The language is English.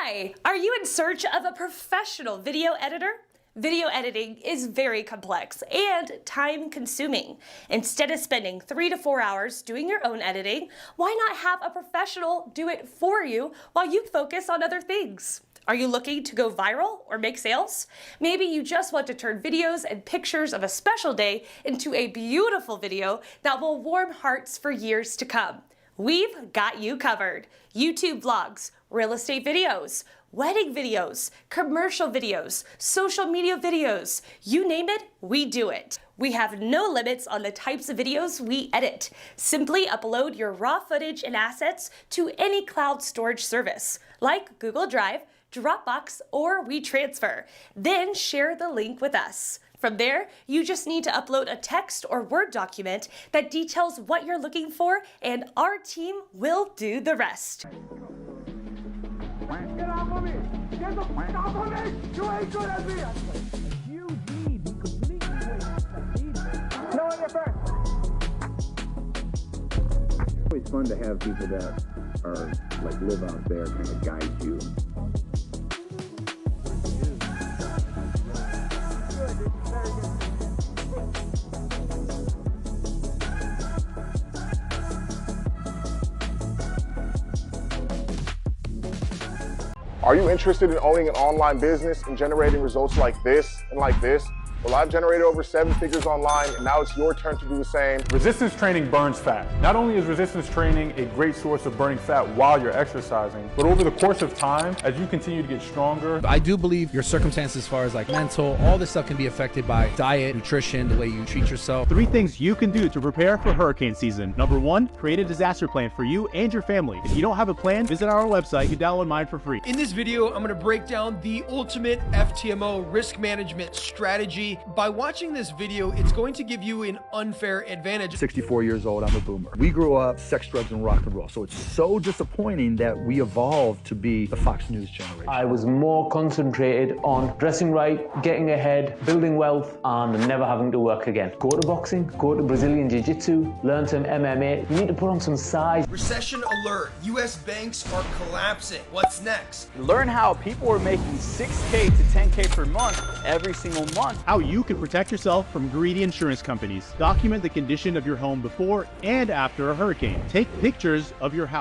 Hi, are you in search of a professional video editor? Video editing is very complex and time-consuming. Instead of spending 3 to 4 hours doing your own editing, why not have a professional do it for you while you focus on other things? Are you looking to go viral or make sales? Maybe you just want to turn videos and pictures of a special day into a beautiful video that will warm hearts for years to come. We've got you covered. YouTube vlogs, real estate videos, wedding videos, commercial videos, social media videos, you name it, we do it. We have no limits on the types of videos we edit. Simply upload your raw footage and assets to any cloud storage service, like Google Drive, Dropbox, or WeTransfer. Then share the link with us. From there, you just need to upload a text or Word document that details what you're looking for, and our team will do the rest. Get off of me! Get the f*** off of me! You ain't good at me! You need completely no one get first! It's always fun to have people that are like live out there, kind of guide you. Are you interested in owning an online business and generating results like this and like this? Well, I've generated over 7 figures online, and now it's your turn to do the same. Resistance training burns fat. Not only is resistance training a great source of burning fat while you're exercising, but over the course of time, as you continue to get stronger. I do believe your circumstances as far as like mental, all this stuff can be affected by diet, nutrition, the way you treat yourself. 3 things you can do to prepare for hurricane season. Number 1, create a disaster plan for you and your family. If you don't have a plan, visit our website. You can download mine for free. In this video, I'm going to break down the ultimate FTMO risk management strategy. By watching this video, it's going to give you an unfair advantage. 64 years old, I'm a boomer. We grew up sex, drugs, and rock and roll. So it's so disappointing that we evolved to be the Fox News generation. I was more concentrated on dressing right, getting ahead, building wealth, and never having to work again. Go to boxing, go to Brazilian Jiu-Jitsu, learn some MMA. You need to put on some size. Recession alert. U.S. banks are collapsing. What's next? Learn how people are making 6K to 10K per month every single month. How you can protect yourself from greedy insurance companies. Document the condition of your home before and after a hurricane. Take pictures of your house.